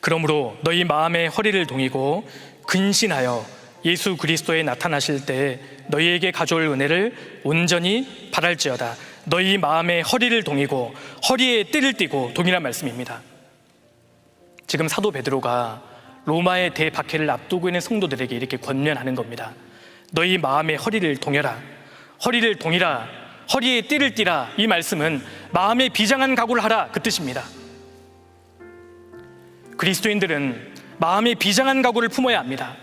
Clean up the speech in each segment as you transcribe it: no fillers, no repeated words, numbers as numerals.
그러므로 너희 마음의 허리를 동이고 근신하여 예수 그리스도에 나타나실 때 너희에게 가져올 은혜를 온전히 바랄지어다. 너희 마음의 허리를 동이고 허리에 띠를 띠고 동이란 말씀입니다. 지금 사도 베드로가 로마의 대박해를 앞두고 있는 성도들에게 이렇게 권면하는 겁니다. 너희 마음의 허리를 동여라. 허리를 동이라. 허리에 띠를 띠라. 이 말씀은 마음에 비장한 각오를 하라, 그 뜻입니다. 그리스도인들은 마음에 비장한 각오를 품어야 합니다.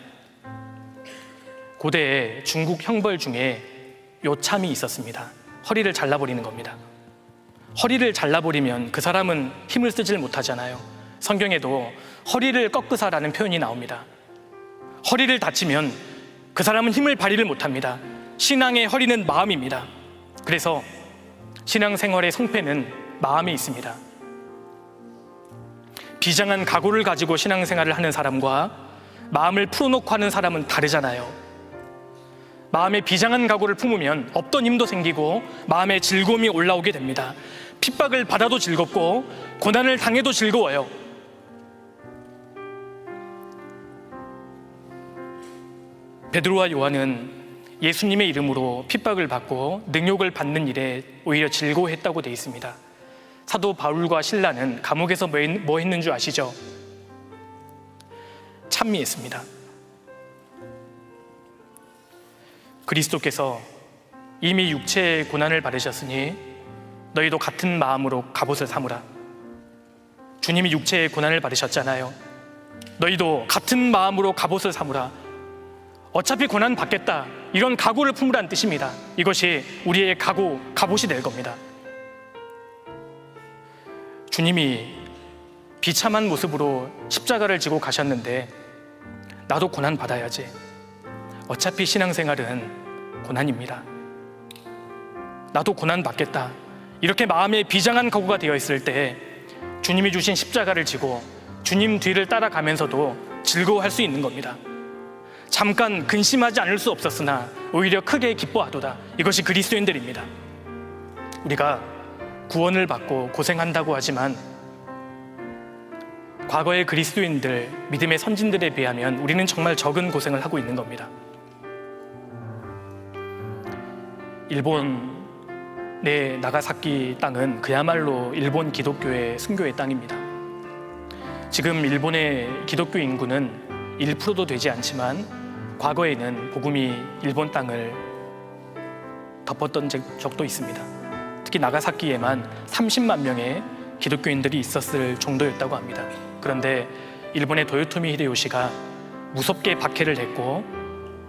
고대에 중국 형벌 중에 요참이 있었습니다. 허리를 잘라버리는 겁니다. 허리를 잘라버리면 그 사람은 힘을 쓰질 못하잖아요. 성경에도 허리를 꺾으사라는 표현이 나옵니다. 허리를 다치면 그 사람은 힘을 발휘를 못합니다. 신앙의 허리는 마음입니다. 그래서 신앙생활의 성패는 마음에 있습니다. 비장한 각오를 가지고 신앙생활을 하는 사람과 마음을 풀어놓고 하는 사람은 다르잖아요. 마음에 비장한 각오를 품으면 없던 힘도 생기고 마음에 즐거움이 올라오게 됩니다. 핍박을 받아도 즐겁고 고난을 당해도 즐거워요. 베드로와 요한은 예수님의 이름으로 핍박을 받고 능욕을 받는 일에 오히려 즐거워했다고 되어 있습니다. 사도 바울과 실라는 감옥에서 뭐 했는 줄 아시죠? 찬미했습니다. 그리스도께서 이미 육체의 고난을 받으셨으니 너희도 같은 마음으로 갑옷을 삼으라. 주님이 육체의 고난을 받으셨잖아요. 너희도 같은 마음으로 갑옷을 삼으라. 어차피 고난 받겠다, 이런 각오를 품으라는 뜻입니다. 이것이 우리의 갑옷이 될 겁니다. 주님이 비참한 모습으로 십자가를 지고 가셨는데 나도 고난 받아야지. 어차피 신앙생활은 고난입니다. 나도 고난 받겠다, 이렇게 마음에 비장한 각오가 되어 있을 때 주님이 주신 십자가를 지고 주님 뒤를 따라가면서도 즐거워할 수 있는 겁니다. 잠깐 근심하지 않을 수 없었으나 오히려 크게 기뻐하도다. 이것이 그리스도인들입니다. 우리가 구원을 받고 고생한다고 하지만 과거의 그리스도인들, 믿음의 선진들에 비하면 우리는 정말 적은 고생을 하고 있는 겁니다. 일본의 나가사키 땅은 그야말로 일본 기독교의 순교의 땅입니다. 지금 일본의 기독교 인구는 1%도 되지 않지만 과거에는 복음이 일본 땅을 덮었던 적도 있습니다. 특히 나가사키에만 30만 명의 기독교인들이 있었을 정도였다고 합니다. 그런데 일본의 도요토미 히데요시가 무섭게 박해를 했고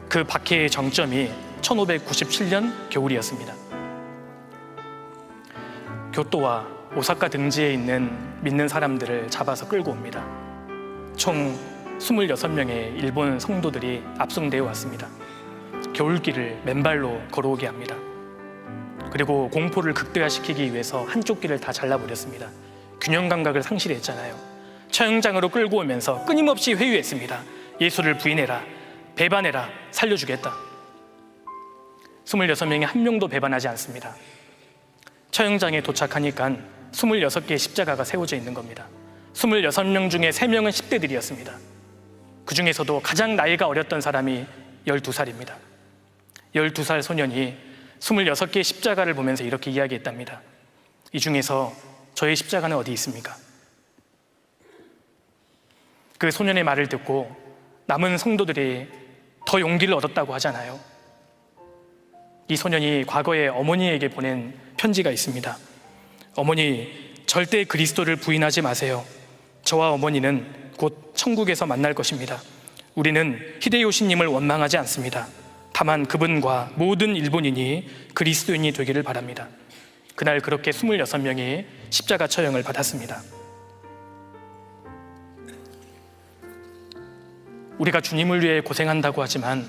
그 박해의 정점이 1597년 겨울이었습니다. 교토와 오사카 등지에 있는 믿는 사람들을 잡아서 끌고 옵니다. 총 26명의 일본 성도들이 압송되어 왔습니다. 겨울길을 맨발로 걸어오게 합니다. 그리고 공포를 극대화시키기 위해서 한쪽 길을 다 잘라버렸습니다. 균형 감각을 상실했잖아요. 처형장으로 끌고 오면서 끊임없이 회유했습니다. 예수를 부인해라, 배반해라, 살려주겠다. 26명이 한 명도 배반하지 않습니다. 처형장에 도착하니까 26개의 십자가가 세워져 있는 겁니다. 26명 중에 3명은 10대들이었습니다. 그 중에서도 가장 나이가 어렸던 사람이 12살입니다. 12살 소년이 26개의 십자가를 보면서 이렇게 이야기했답니다. 이 중에서 저의 십자가는 어디 있습니까? 그 소년의 말을 듣고 남은 성도들이 더 용기를 얻었다고 하잖아요. 이 소년이 과거에 어머니에게 보낸 편지가 있습니다. 어머니, 절대 그리스도를 부인하지 마세요. 저와 어머니는 곧 천국에서 만날 것입니다. 우리는 히데요시님을 원망하지 않습니다. 다만 그분과 모든 일본인이 그리스도인이 되기를 바랍니다. 그날 그렇게 26명이 십자가 처형을 받았습니다. 우리가 주님을 위해 고생한다고 하지만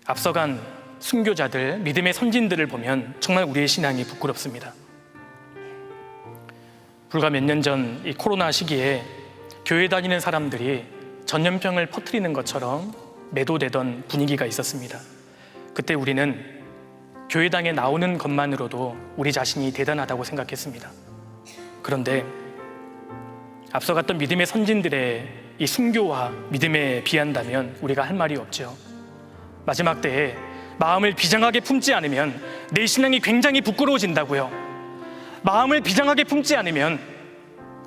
앞서간 순교자들, 믿음의 선진들을 보면 정말 우리의 신앙이 부끄럽습니다. 불과 몇 년 전 이 코로나 시기에 교회 다니는 사람들이 전염병을 퍼뜨리는 것처럼 매도되던 분위기가 있었습니다. 그때 우리는 교회당에 나오는 것만으로도 우리 자신이 대단하다고 생각했습니다. 그런데 앞서 갔던 믿음의 선진들의 이 순교와 믿음에 비한다면 우리가 할 말이 없죠. 마지막 때에 마음을 비장하게 품지 않으면 내 신앙이 굉장히 부끄러워진다고요. 마음을 비장하게 품지 않으면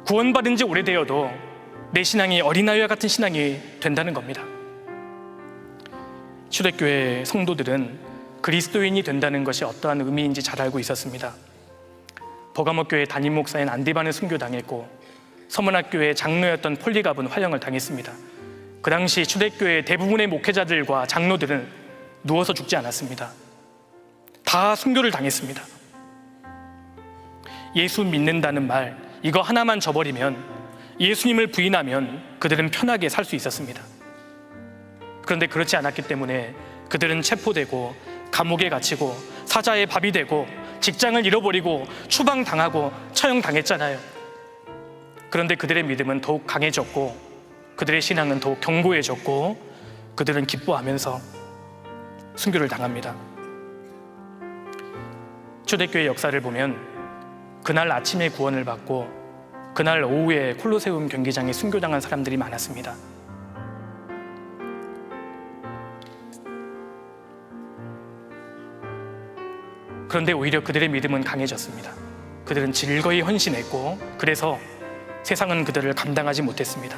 구원받은 지 오래되어도 내 신앙이 어린아이와 같은 신앙이 된다는 겁니다. 초대교회 성도들은 그리스도인이 된다는 것이 어떠한 의미인지 잘 알고 있었습니다. 버가모교회 담임 목사인 안디반은 순교당했고 서문학교의 장로였던 폴리갑은 화형을 당했습니다. 그 당시 초대교회 대부분의 목회자들과 장로들은 누워서 죽지 않았습니다. 다 순교를 당했습니다. 예수 믿는다는 말, 이거 하나만 저버리면, 예수님을 부인하면 그들은 편하게 살 수 있었습니다. 그런데 그렇지 않았기 때문에 그들은 체포되고 감옥에 갇히고 사자의 밥이 되고 직장을 잃어버리고 추방당하고 처형당했잖아요. 그런데 그들의 믿음은 더욱 강해졌고 그들의 신앙은 더욱 견고해졌고 그들은 기뻐하면서 순교를 당합니다. 초대교회 역사를 보면 그날 아침에 구원을 받고 그날 오후에 콜로세움 경기장에 순교당한 사람들이 많았습니다. 그런데 오히려 그들의 믿음은 강해졌습니다. 그들은 즐거이 헌신했고 그래서 세상은 그들을 감당하지 못했습니다.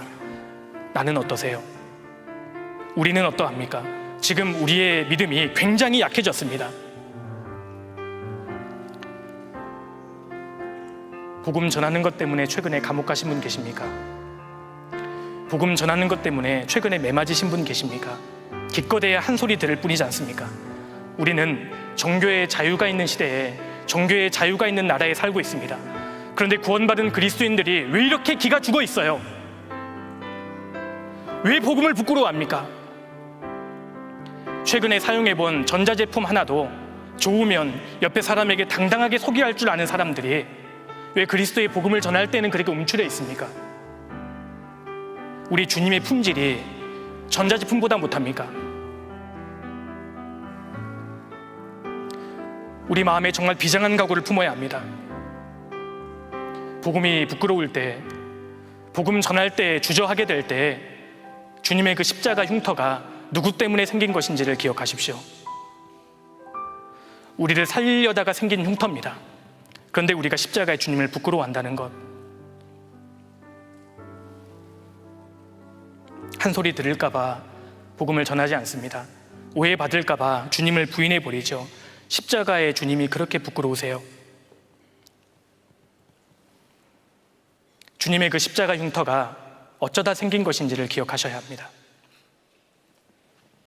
나는 어떠세요? 우리는 어떠합니까? 지금 우리의 믿음이 굉장히 약해졌습니다. 복음 전하는 것 때문에 최근에 감옥 가신 분 계십니까? 복음 전하는 것 때문에 최근에 매 맞으신 분 계십니까? 기껏해야 한 소리 들을 뿐이지 않습니까? 우리는 종교의 자유가 있는 시대에, 종교의 자유가 있는 나라에 살고 있습니다. 그런데 구원받은 그리스도인들이 왜 이렇게 기가 죽어 있어요? 왜 복음을 부끄러워합니까? 최근에 사용해본 전자제품 하나도 좋으면 옆에 사람에게 당당하게 소개할 줄 아는 사람들이 왜 그리스도의 복음을 전할 때는 그렇게 움츠려 있습니까? 우리 주님의 품질이 전자제품보다 못합니까? 우리 마음에 정말 비장한 각오를 품어야 합니다. 복음이 부끄러울 때, 복음 전할 때 주저하게 될 때 주님의 그 십자가 흉터가 누구 때문에 생긴 것인지를 기억하십시오. 우리를 살리려다가 생긴 흉터입니다. 그런데 우리가 십자가의 주님을 부끄러워한다는 것, 한 소리 들을까 봐 복음을 전하지 않습니다. 오해받을까 봐 주님을 부인해버리죠. 십자가의 주님이 그렇게 부끄러우세요? 주님의 그 십자가 흉터가 어쩌다 생긴 것인지를 기억하셔야 합니다.